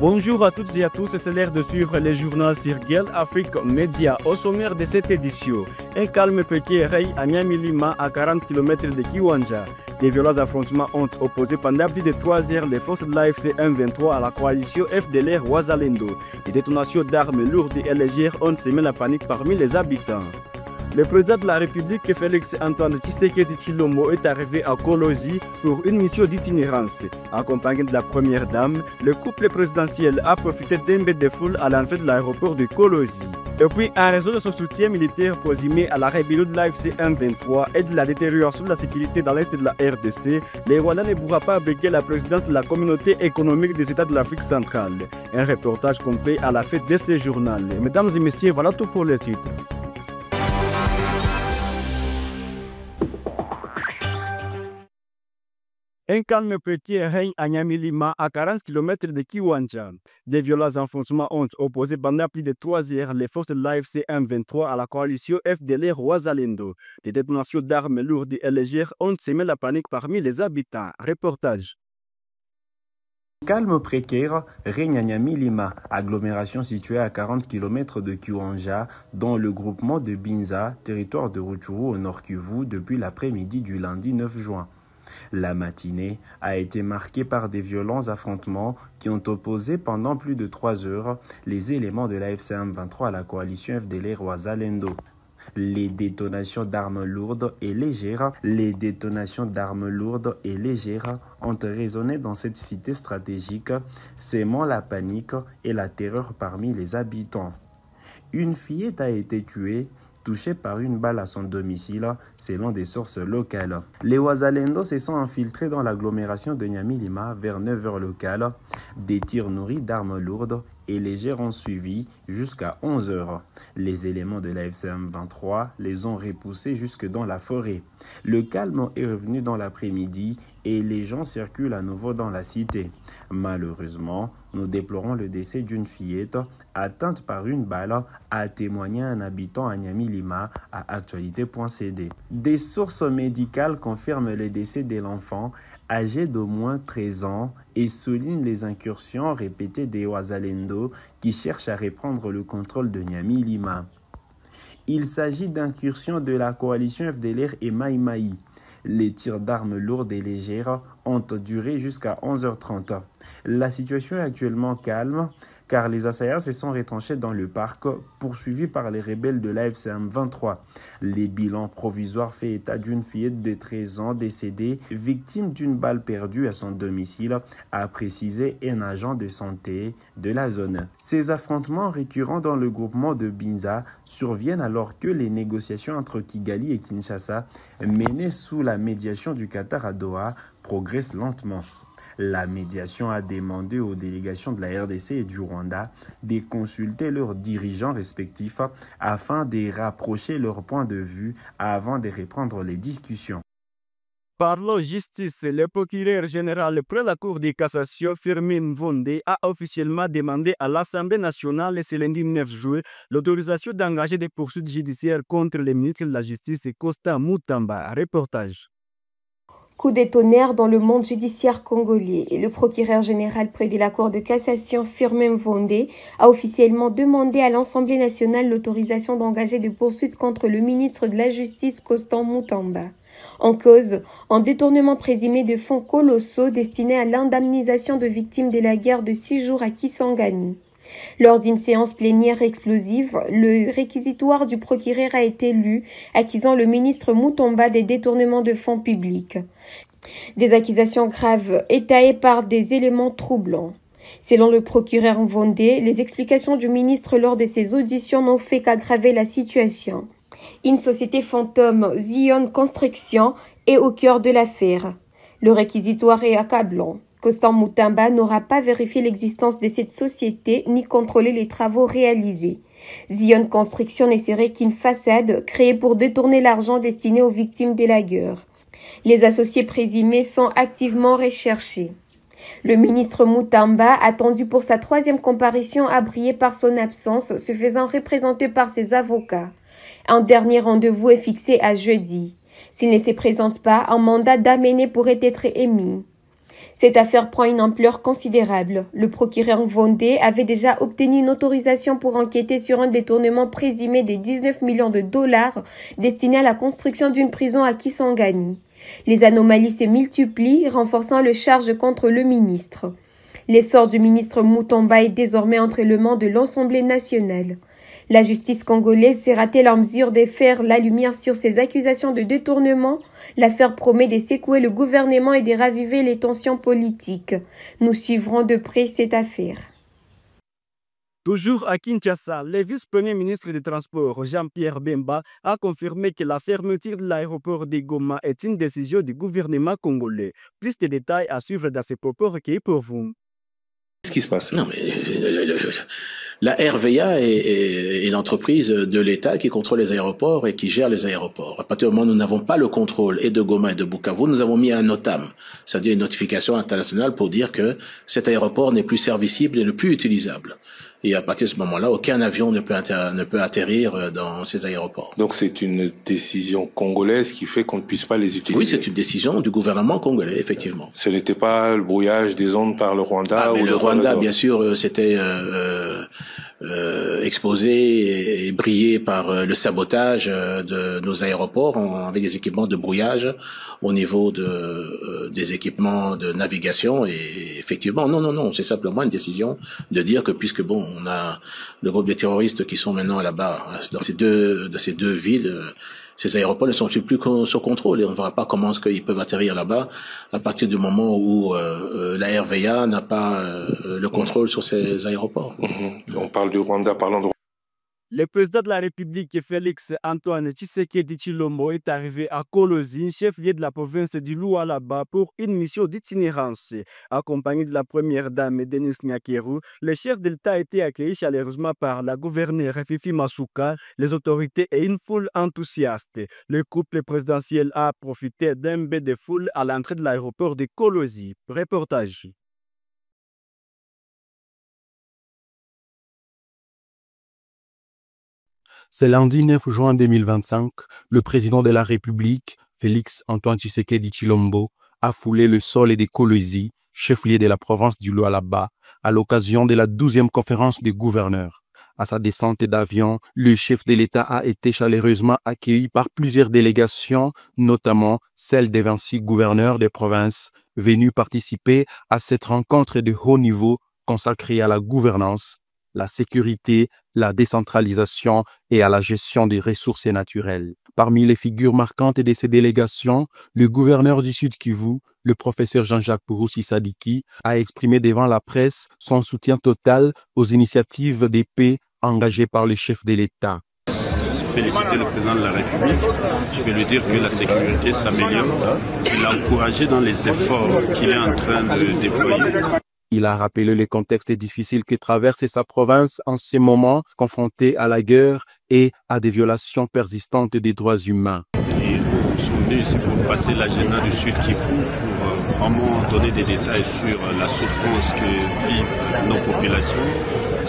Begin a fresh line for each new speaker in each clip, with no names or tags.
Bonjour à toutes et à tous, c'est l'heure de suivre les journaux sur Girl Afrique Media. Au sommaire de cette édition, un calme petit règne à Nyamilima, à 40 km de Kiwanja. Des violents affrontements ont opposé pendant plus de 3 heures les forces de l'AFC M23 à la coalition FDLR Ouazalendo. Des détonations d'armes lourdes et légères ont semé la panique parmi les habitants. Le président de la République, Félix-Antoine Tshisekedi Tshilombo, est arrivé à Kolosi pour une mission d'itinérance. Accompagné de la première dame, le couple présidentiel a profité d'un bain de foule à l'entrée de l'aéroport de Kolosi. Et puis, en raison de son soutien militaire posé à la rébellion de l'AFC M23 et de la détérioration de la sécurité dans l'est de la RDC, les Rwandais ne pourront pas abriter la présidente de la communauté économique des États de l'Afrique centrale. Un reportage complet à la fête de ce journal. Mesdames et messieurs, voilà tout pour le titre. Un calme petit règne à Nyamilima, à 40 km de Kiwanja. Des violents affrontements ont opposé pendant plus de 3 heures les forces de l'AFC M23 à la coalition FDLR Ouazalendo. Des détonations d'armes lourdes et légères ont semé la panique parmi les habitants. Reportage.
Calme précaire règne à Nyamilima, agglomération située à 40 km de Kiwanja, dans le groupement de Binza, territoire de Rutshuru au nord Kivu, depuis l'après-midi du lundi 9 juin. La matinée a été marquée par des violents affrontements qui ont opposé pendant plus de 3 heures les éléments de l'AFC M23 à la coalition FDLR Ouazalendo. Les détonations d'armes lourdes et légères ont résonné dans cette cité stratégique, sémant la panique et la terreur parmi les habitants. Une fillette a été tuée, touché par une balle à son domicile, selon des sources locales. Les Ouazalendo se sont infiltrés dans l'agglomération de Nyamilima vers 9 h locales. Des tirs nourris d'armes lourdes et légères ont suivi jusqu'à 11 h. Les éléments de la FCM 23 les ont repoussés jusque dans la forêt. Le calme est revenu dans l'après-midi et les gens circulent à nouveau dans la cité. Malheureusement, nous déplorons le décès d'une fillette atteinte par une balle, a témoigné un habitant à Nyamilima à actualité.cd. Des sources médicales confirment le décès de l'enfant âgé d'au moins 13 ans et soulignent les incursions répétées des Ouazalendo qui cherchent à reprendre le contrôle de Nyamilima. Il s'agit d'incursions de la coalition FDLR et Mai Mai. Les tirs d'armes lourdes et légères ont duré jusqu'à 11 h 30. La situation est actuellement calme car les assaillants se sont retranchés dans le parc poursuivis par les rebelles de l'AFC M23. Les bilans provisoires fait état d'une fillette de 13 ans décédée, victime d'une balle perdue à son domicile, a précisé un agent de santé de la zone. Ces affrontements récurrents dans le groupement de Binza surviennent alors que les négociations entre Kigali et Kinshasa, menées sous la médiation du Qatar à Doha, progressent lentement. La médiation a demandé aux délégations de la RDC et du Rwanda de consulter leurs dirigeants respectifs afin de rapprocher leurs points de vue avant de reprendre les discussions.
Parlons justice, le procureur général près la Cour de cassation, Firmin Mvonde, a officiellement demandé à l'Assemblée nationale ce lundi 9 juillet l'autorisation d'engager des poursuites judiciaires contre le ministre de la Justice Constant Mutamba. Reportage.
Coup de tonnerre dans le monde judiciaire congolais et le procureur général près de la Cour de cassation, Firmin Mvonde, a officiellement demandé à l'Assemblée nationale l'autorisation d'engager des poursuites contre le ministre de la Justice, Constant Mutamba. En cause, un détournement présumé de fonds colossaux destinés à l'indemnisation de victimes de la guerre de 6 jours à Kisangani. Lors d'une séance plénière explosive, le réquisitoire du procureur a été lu, accusant le ministre Mutamba des détournements de fonds publics. Des accusations graves étayées par des éléments troublants. Selon le procureur Mvonde, les explications du ministre lors de ses auditions n'ont fait qu'aggraver la situation. Une société fantôme, Zion Construction, est au cœur de l'affaire. Le réquisitoire est accablant. Constant Mutamba n'aura pas vérifié l'existence de cette société ni contrôlé les travaux réalisés. Zion Construction ne serait qu'une façade créée pour détourner l'argent destiné aux victimes des lagueurs. Les associés présumés sont activement recherchés. Le ministre Mutamba, attendu pour sa 3e comparution, a brillé par son absence, se faisant représenter par ses avocats. Un dernier rendez-vous est fixé à jeudi. S'il ne se présente pas, un mandat d'amener pourrait être émis. Cette affaire prend une ampleur considérable. Le procureur Vondé avait déjà obtenu une autorisation pour enquêter sur un détournement présumé des 19 millions de dollars destiné à la construction d'une prison à Kisangani. Les anomalies se multiplient, renforçant le charge contre le ministre. L'essor du ministre Mutomba est désormais entre les mains de l'Assemblée nationale. La justice congolaise sera-t-elle en mesure de faire la lumière sur ces accusations de détournement? L'affaire promet de secouer le gouvernement et de raviver les tensions politiques. Nous suivrons de près cette affaire.
Toujours à Kinshasa, le vice-premier ministre des Transports, Jean-Pierre Bemba, a confirmé que la fermeture de l'aéroport de Goma est une décision du gouvernement congolais. Plus de détails à suivre dans ces propos recueillis pour vous.
Qu'est-ce qui se passe?
Non, mais la RVA est l'entreprise de l'État qui contrôle les aéroports et qui gère les aéroports. À partir du moment où nous n'avons pas le contrôle et de Goma et de Bukavu, nous avons mis un NOTAM, c'est-à-dire une notification internationale pour dire que cet aéroport n'est plus servicible et ne plus utilisable. Et à partir de ce moment-là, aucun avion ne peut atterrir dans ces aéroports.
Donc c'est une décision congolaise qui fait qu'on ne puisse pas les utiliser.
Oui, c'est une décision du gouvernement congolais, effectivement.
Ce n'était pas le brouillage des ondes par le Rwanda
mais
ou
le Rwanda, bien sûr, c'était exposé et brillé par le sabotage de nos aéroports avec des équipements de brouillage au niveau des équipements de navigation. Et effectivement, non, c'est simplement une décision de dire que puisque on a le groupe de terroristes qui sont maintenant là-bas dans ces deux villes. Ces aéroports ne sont plus sous contrôle et on ne verra pas comment est-ce qu'ils peuvent atterrir là-bas à partir du moment où la RVA n'a pas le contrôle sur ces aéroports.
On parle du Rwanda, parlons de...
Le président de la République, Félix Antoine Tshisekedi Tshilombo, est arrivé à Kolosi, chef-lieu de la province du Lualaba, pour une mission d'itinérance. Accompagné de la première dame Denis Nyakeru, le chef de l'État a été accueilli chaleureusement par la gouverneure Fifi Masuka, les autorités et une foule enthousiaste. Le couple présidentiel a profité d'un bain de foule à l'entrée de l'aéroport de Kolosi. Reportage.
Ce lundi 9 juin 2025, le président de la République, Félix Antoine Tshisekedi Tshilombo, a foulé le sol des Kolosi, chef-lieu de la province du Lualaba, à l'occasion de la 12e conférence des gouverneurs. À sa descente d'avion, le chef de l'État a été chaleureusement accueilli par plusieurs délégations, notamment celle des 26 gouverneurs des provinces, venus participer à cette rencontre de haut niveau consacrée à la gouvernance, la sécurité, la décentralisation et à la gestion des ressources naturelles. Parmi les figures marquantes de ces délégations, le gouverneur du Sud Kivu, le professeur Jean-Jacques Purusi Sadiki, a exprimé devant la presse son soutien total aux initiatives de paix engagées par le chef de l'État.
Féliciter le président de la République, je vais lui dire que la sécurité s'améliore. Il l'a encouragé dans les efforts qu'il est en train de déployer.
Il a rappelé le contexte difficile que traverse sa province en ce moment, confrontée à la guerre et à des violations persistantes des droits humains.
Et nous sommes venus ici pour passer l'agenda du Sud Kivu, pour vraiment donner des détails sur la souffrance que vivent nos populations,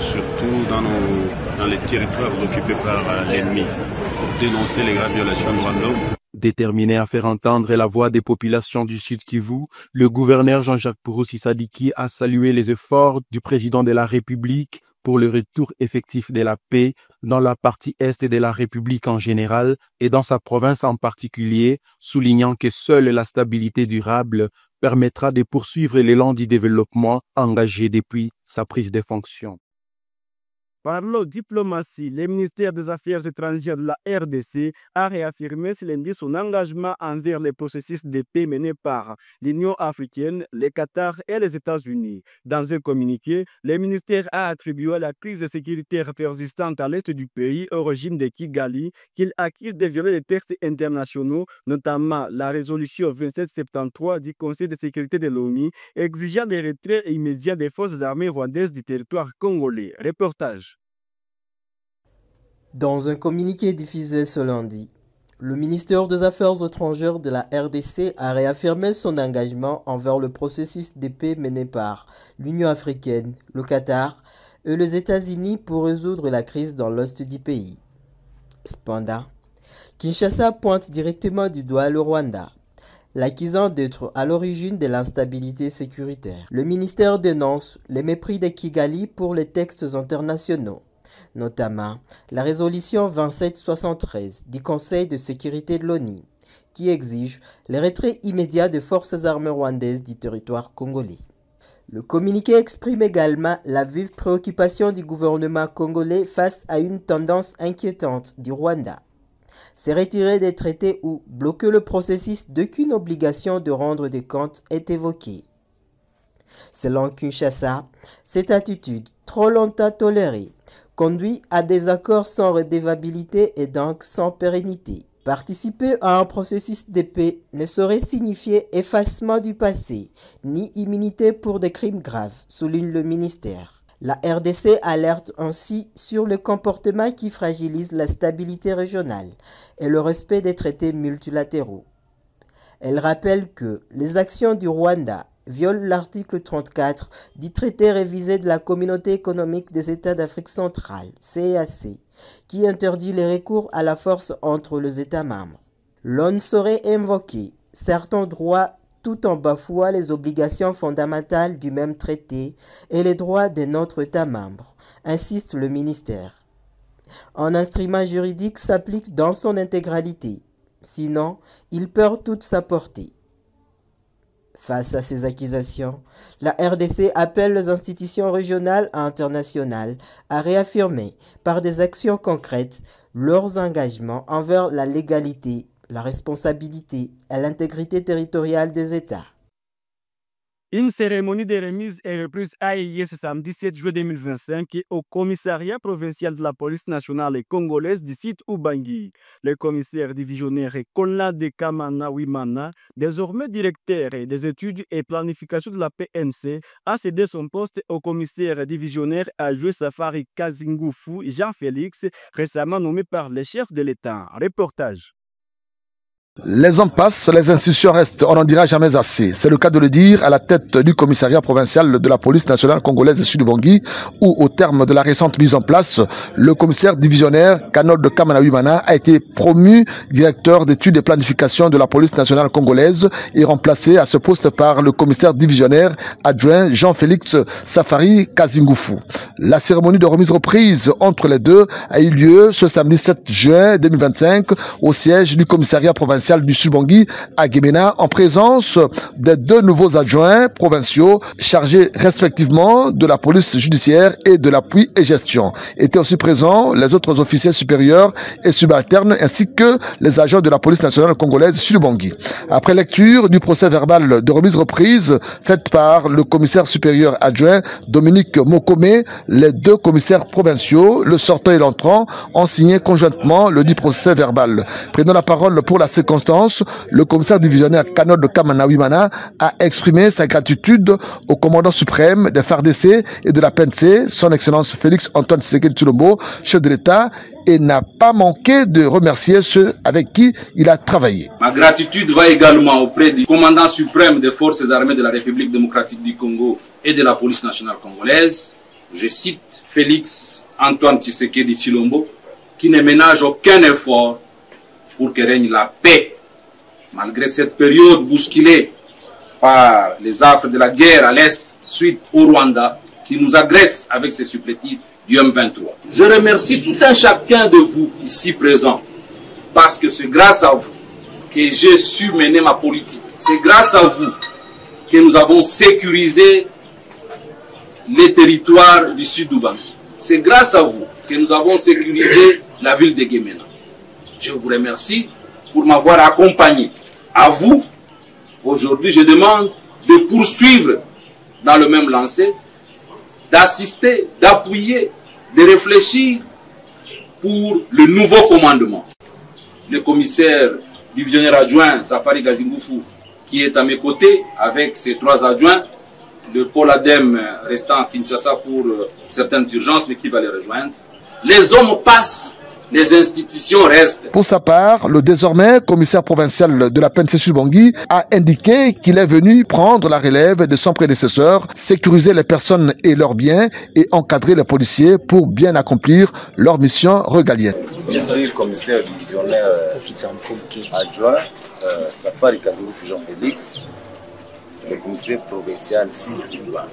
surtout dans les territoires occupés par l'ennemi, pour dénoncer les graves violations des droits de l'homme.
Déterminé à faire entendre la voix des populations du Sud Kivu, le gouverneur Jean-Jacques Purusi Sadiki a salué les efforts du président de la République pour le retour effectif de la paix dans la partie est de la République en général et dans sa province en particulier, soulignant que seule la stabilité durable permettra de poursuivre l'élan du développement engagé depuis sa prise de fonction.
Parlons diplomatie. Le ministère des Affaires étrangères de la RDC a réaffirmé ce lundi son engagement envers les processus de paix menés par l'Union africaine, le Qatar et les États-Unis. Dans un communiqué, le ministère a attribué la crise sécuritaire persistante à l'est du pays au régime de Kigali qu'il accuse de violer les textes internationaux, notamment la résolution 2773 du Conseil de sécurité de l'ONU, exigeant le retrait immédiat des forces armées rwandaises du territoire congolais. Reportage.
Dans un communiqué diffusé ce lundi, le ministère des Affaires étrangères de la RDC a réaffirmé son engagement envers le processus de paix mené par l'Union africaine, le Qatar et les États-Unis pour résoudre la crise dans l'est du pays. Cependant, Kinshasa pointe directement du doigt le Rwanda. l'accusant d'être à l'origine de l'instabilité sécuritaire. Le ministère dénonce les mépris de Kigali pour les textes internationaux, notamment la résolution 2773 du Conseil de sécurité de l'ONU, qui exige le retrait immédiat des forces armées rwandaises du territoire congolais. Le communiqué exprime également la vive préoccupation du gouvernement congolais face à une tendance inquiétante du Rwanda. Se retirer des traités ou bloquer le processus d'aucune obligation de rendre des comptes est évoqué. Selon Kinshasa, cette attitude, trop longtemps tolérée, conduit à des accords sans redevabilité et donc sans pérennité. Participer à un processus de paix ne saurait signifier effacement du passé, ni immunité pour des crimes graves, souligne le ministère. La RDC alerte ainsi sur le comportement qui fragilise la stabilité régionale et le respect des traités multilatéraux. Elle rappelle que les actions du Rwanda violent l'article 34 du traité révisé de la Communauté économique des États d'Afrique centrale, CEAC, qui interdit les recours à la force entre les États membres. L'on ne saurait invoquer certains droits tout en bafouant les obligations fondamentales du même traité et les droits de notre État membre, insiste le ministère. Un instrument juridique s'applique dans son intégralité, sinon il perd toute sa portée. Face à ces accusations, la RDC appelle les institutions régionales et internationales à réaffirmer par des actions concrètes leurs engagements envers la légalité, la responsabilité et l'intégrité territoriale des États.
Une cérémonie de remise est reprise à Yé ce samedi 7 juillet 2025 au commissariat provincial de la police nationale et congolaise du site Ubangi. Le commissaire divisionnaire Konlade Kamana Wimana, désormais directeur des études et planification de la PNC, a cédé son poste au commissaire divisionnaire adjoint Safari Kazingufu Jean-Félix, récemment nommé par le chef de l'État. Reportage.
Les hommes passent, les institutions restent, on n'en dira jamais assez. C'est le cas de le dire à la tête du commissariat provincial de la police nationale congolaise Sud-Ubangi, où au terme de la récente mise en place, le commissaire divisionnaire Kanol de Kamana Wimana a été promu directeur d'études et planification de la police nationale congolaise et remplacé à ce poste par le commissaire divisionnaire adjoint Jean-Félix Safari Kazingufu. La cérémonie de remise-reprise entre les deux a eu lieu ce samedi 7 juin 2025 au siège du commissariat provincial du Sud-Ubangi à Gemena en présence des deux nouveaux adjoints provinciaux chargés respectivement de la police judiciaire et de l'appui et gestion. Étaient aussi présents les autres officiers supérieurs et subalternes ainsi que les agents de la police nationale congolaise Sud-Ubangi. Après lecture du procès verbal de remise-reprise faite par le commissaire supérieur adjoint Dominique Mokome, les deux commissaires provinciaux, le sortant et l'entrant, ont signé conjointement le dit procès verbal. Prenant la parole pour la circonstance, le commissaire divisionnaire Kanol de Kamana Wimana a exprimé sa gratitude au commandant suprême des FARDC et de la PNC, son excellence Félix Antoine Tshisekedi Tshilombo, chef de l'État, et n'a pas manqué de remercier ceux avec qui il a travaillé.
Ma gratitude va également auprès du commandant suprême des forces armées de la République démocratique du Congo et de la police nationale congolaise, je cite Félix Antoine Tshisekedi Tshilombo, qui ne ménage aucun effort pour que règne la paix, malgré cette période bousculée par les affres de la guerre à l'Est, suite au Rwanda, qui nous agresse avec ses supplétifs du M23. Je remercie tout un chacun de vous ici présents, parce que c'est grâce à vous que j'ai su mener ma politique. C'est grâce à vous que nous avons sécurisé les territoires du Sud-Ubangi. C'est grâce à vous que nous avons sécurisé la ville de Gemena. Je vous remercie pour m'avoir accompagné. À vous, aujourd'hui, je demande de poursuivre dans le même lancer, d'assister, d'appuyer, de réfléchir pour le nouveau commandement. Le commissaire divisionnaire adjoint Safari Kazingufu, qui est à mes côtés avec ses trois adjoints, le pôle ADEM restant à Kinshasa pour certaines urgences, mais qui va les rejoindre. Les hommes passent. Les institutions restent.
Pour sa part, le désormais commissaire provincial de la PNC Sud-Ubangi a indiqué qu'il est venu prendre la relève de son prédécesseur, sécuriser les personnes et leurs biens et encadrer les policiers pour bien accomplir leur mission régalienne.
Je suis commissaire divisionnaire adjoint Safari Kazoulou Jean-Félix, le commissaire provincial Sylvain.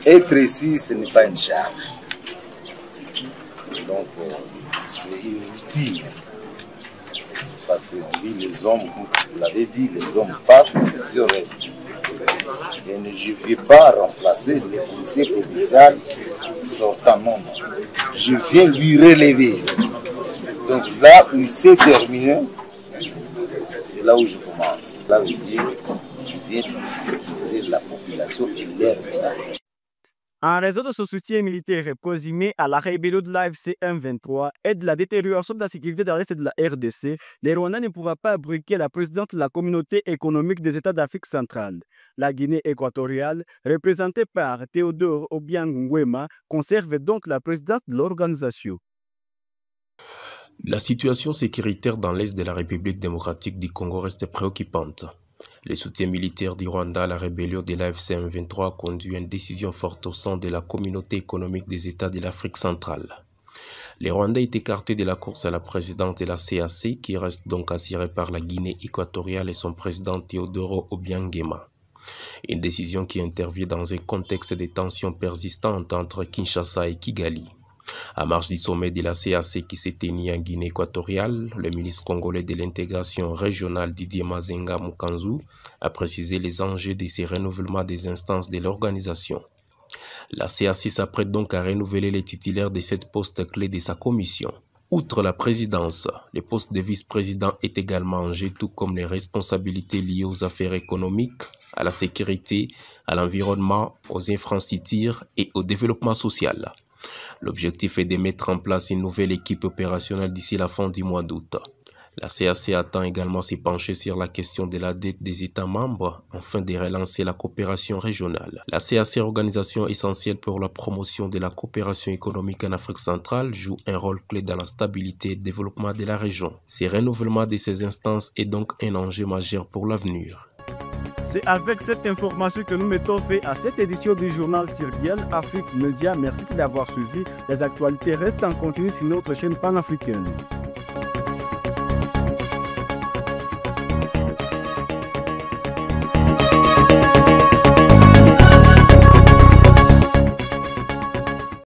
Être ici, ce n'est pas une charge. Donc, c'est une routine. Parce qu'on dit les hommes, vous l'avez dit, les hommes passent, les hommes restent. Et je ne vais pas remplacer le commissaire provincial sortant, non. Je viens lui relever. Donc là où il s'est terminé, c'est là où je commence. Là où je viens sécuriser la population et l'air.
En raison de ce soutien militaire présumé à la rébellion de l'AFC M23 et de la détérioration de la sécurité dans l'Est de la RDC, les Rwandais ne pourront pas abriquer la présidente de la communauté économique des États d'Afrique centrale. La Guinée équatoriale, représentée par Théodore Obiang Nguema, conserve donc la présidence de l'organisation.
La situation sécuritaire dans l'Est de la République démocratique du Congo reste préoccupante. Le soutien militaire du Rwanda à la rébellion de l'AFC M23 a conduit à une décision forte au sein de la communauté économique des États de l'Afrique centrale. Les Rwandais est écarté de la course à la présidence de la CAC, qui reste donc assurée par la Guinée équatoriale et son président Théodoro Obiang Nguema. Une décision qui intervient dans un contexte de tensions persistantes entre Kinshasa et Kigali. À marge du sommet de la CAC qui s'est tenu en Guinée équatoriale, le ministre congolais de l'intégration régionale Didier Mazenga Mukanzu a précisé les enjeux de ces renouvellements des instances de l'organisation. La CAC s'apprête donc à renouveler les titulaires de cette poste clé de sa commission. Outre la présidence, le poste de vice-président est également en jeu, tout comme les responsabilités liées aux affaires économiques, à la sécurité, à l'environnement, aux infrastructures et au développement social. L'objectif est de mettre en place une nouvelle équipe opérationnelle d'ici la fin du mois d'août. La CAC attend également se pencher sur la question de la dette des États membres afin de relancer la coopération régionale. La CAC, organisation essentielle pour la promotion de la coopération économique en Afrique centrale, joue un rôle clé dans la stabilité et le développement de la région. Ce renouvellement de ces instances est donc un enjeu majeur pour l'avenir.
C'est avec cette information que nous mettons fin à cette édition du journal Sirguel Afrique Média. Merci d'avoir suivi. Les actualités restent en continu sur notre chaîne panafricaine.